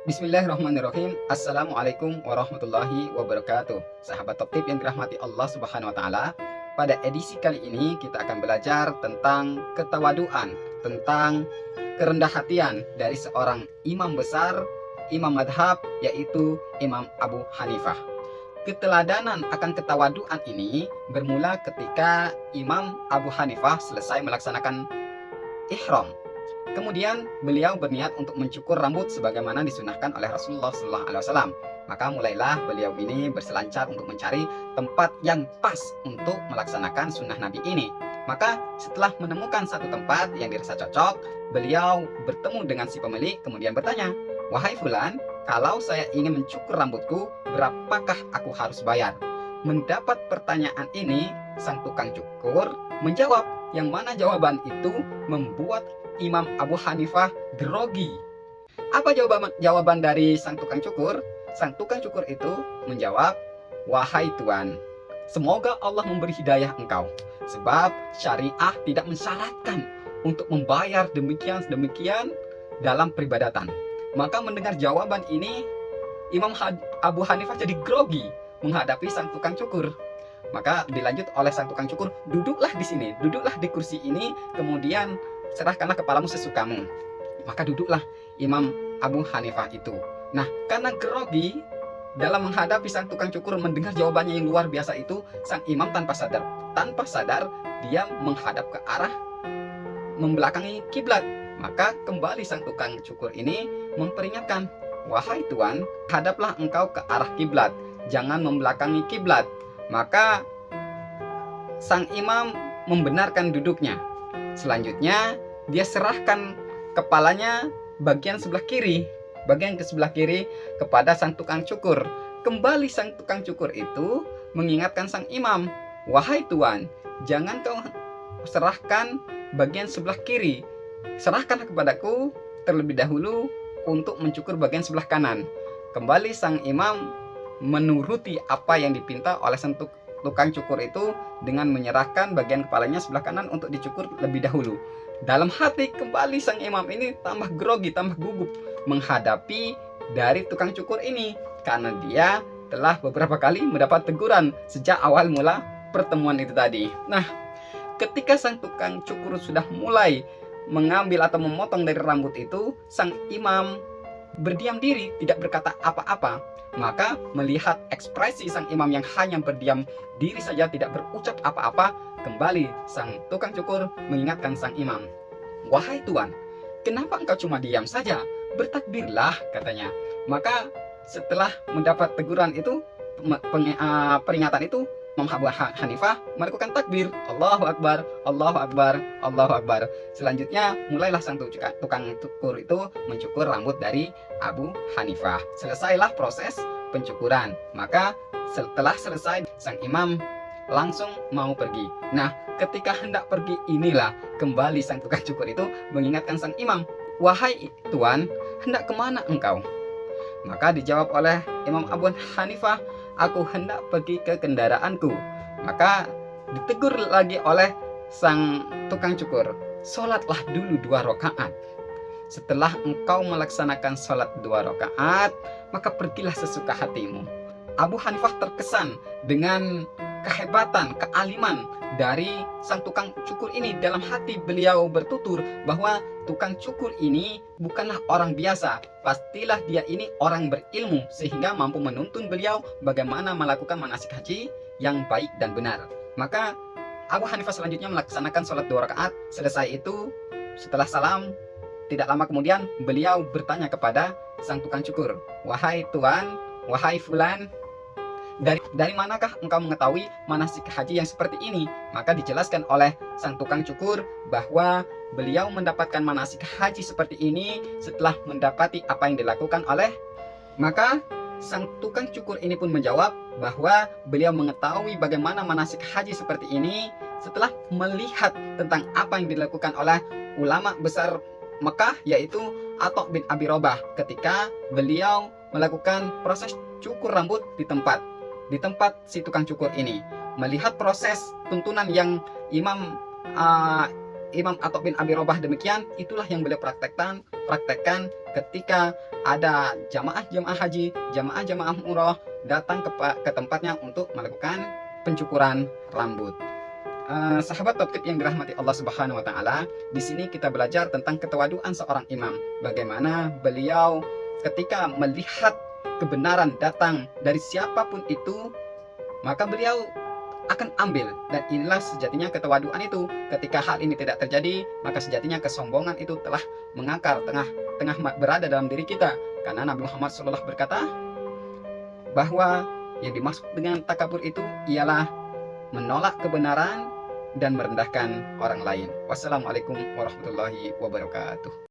Bismillahirrahmanirrahim. Assalamualaikum warahmatullahi wabarakatuh. Sahabat Top Tip yang dirahmati Allah Subhanahu wa taala. Pada edisi kali ini kita akan belajar tentang ketawaduan, tentang kerendah hatian dari seorang imam besar, imam madhab, yaitu Imam Abu Hanifah. Keteladanan akan ketawaduan ini bermula ketika Imam Abu Hanifah selesai melaksanakan ihram. Kemudian beliau berniat untuk mencukur rambut sebagaimana disunahkan oleh Rasulullah SAW. Maka mulailah beliau ini berselancar untuk mencari tempat yang pas untuk melaksanakan sunnah Nabi ini. Maka setelah menemukan satu tempat yang dirasa cocok, beliau bertemu dengan si pemilik kemudian bertanya, "Wahai Fulan, kalau saya ingin mencukur rambutku, berapakah aku harus bayar?" Mendapat pertanyaan ini, sang tukang cukur menjawab, yang mana jawaban itu membuat Imam Abu Hanifah grogi. Apa jawaban dari sang tukang cukur? Sang tukang cukur itu menjawab, "Wahai Tuan, semoga Allah memberi hidayah engkau, sebab syariah tidak mensyaratkan untuk membayar demikian dalam peribadatan." Maka mendengar jawaban ini, Imam Abu Hanifah jadi grogi menghadapi sang tukang cukur. Maka dilanjut oleh sang tukang cukur, "Duduklah di sini, duduklah di kursi ini, kemudian serahkanlah kepalamu sesukamu." Maka duduklah Imam Abu Hanifah itu. Nah, karena grogi dalam menghadapi sang tukang cukur mendengar jawabannya yang luar biasa itu, sang imam tanpa sadar dia menghadap ke arah membelakangi kiblat. Maka kembali sang tukang cukur ini memperingatkan, "Wahai Tuan, hadaplah engkau ke arah kiblat, jangan membelakangi kiblat." Maka sang imam membenarkan duduknya. Selanjutnya dia serahkan kepalanya bagian sebelah kiri kepada sang tukang cukur. Kembali sang tukang cukur itu mengingatkan sang imam, "Wahai Tuan, jangan kau serahkan bagian sebelah kiri, serahkanlah kepadaku terlebih dahulu untuk mencukur bagian sebelah kanan." Kembali sang imam menuruti apa yang dipinta oleh sang tukang cukur itu dengan menyerahkan bagian kepalanya sebelah kanan untuk dicukur lebih dahulu. Dalam hati kembali sang imam ini tambah grogi, tambah gugup menghadapi dari tukang cukur ini, karena dia telah beberapa kali mendapat teguran sejak awal mula pertemuan itu tadi. Nah, ketika sang tukang cukur sudah mulai mengambil atau memotong dari rambut itu, sang imam berdiam diri, tidak berkata apa-apa. Maka melihat ekspresi sang imam yang hanya berdiam diri saja, tidak berucap apa-apa, kembali sang tukang cukur mengingatkan sang imam, "Wahai Tuan, kenapa engkau cuma diam saja? Bertakbirlah," katanya. Maka setelah mendapat teguran itu, peringatan itu, Imam Abu Hanifah melakukan takbir, "Allahu Akbar, Allahu Akbar, Allahu Akbar." Selanjutnya mulailah sang tukang cukur itu mencukur rambut dari Abu Hanifah. Selesailah proses pencukuran. Maka setelah selesai, sang imam langsung mau pergi. Nah, ketika hendak pergi inilah kembali sang tukang cukur itu mengingatkan sang imam, "Wahai Tuan, hendak kemana engkau?" Maka dijawab oleh Imam Abu Hanifah, "Aku hendak pergi ke kendaraanku." Maka ditegur lagi oleh sang tukang cukur, "Sholatlah dulu 2 rakaat. Setelah engkau melaksanakan sholat 2 rakaat, maka pergilah sesuka hatimu." Abu Hanifah terkesan dengan kehebatan, kealiman dari sang tukang cukur ini. Dalam hati beliau bertutur bahwa tukang cukur ini bukanlah orang biasa, pastilah dia ini orang berilmu sehingga mampu menuntun beliau bagaimana melakukan manasik haji yang baik dan benar. Maka Abu Hanifah selanjutnya melaksanakan sholat 2 rakaat. Selesai itu, setelah salam, tidak lama kemudian beliau bertanya kepada sang tukang cukur, "Wahai Tuan, wahai Fulan, dari manakah engkau mengetahui manasik haji yang seperti ini?" Maka dijelaskan oleh sang tukang cukur bahwa beliau mendapatkan manasik haji seperti ini setelah mendapati apa yang dilakukan oleh. Maka sang tukang cukur ini pun menjawab bahwa beliau mengetahui bagaimana manasik haji seperti ini setelah melihat tentang apa yang dilakukan oleh ulama besar Mekah, yaitu Atok bin Abi Robah, ketika beliau melakukan proses cukur rambut di tempat si tukang cukur ini. Melihat proses tuntunan yang Imam Atok bin Abi Robah demikian, itulah yang beliau praktekkan ketika ada jamaah haji, jamaah umroh datang ke tempatnya untuk melakukan pencukuran rambut. Sahabat Top Tip yang dirahmati Allah Subhanahu wa taala, di sini kita belajar tentang ketawaduan seorang imam. Bagaimana beliau ketika melihat kebenaran datang dari siapapun itu, maka beliau akan ambil. Dan inilah sejatinya ketawaduan itu. Ketika hal ini tidak terjadi, maka sejatinya kesombongan itu telah mengakar, tengah berada dalam diri kita. Karena Nabi Muhammad SAW berkata bahwa yang dimaksud dengan takabur itu ialah menolak kebenaran dan merendahkan orang lain. Wassalamualaikum warahmatullahi wabarakatuh.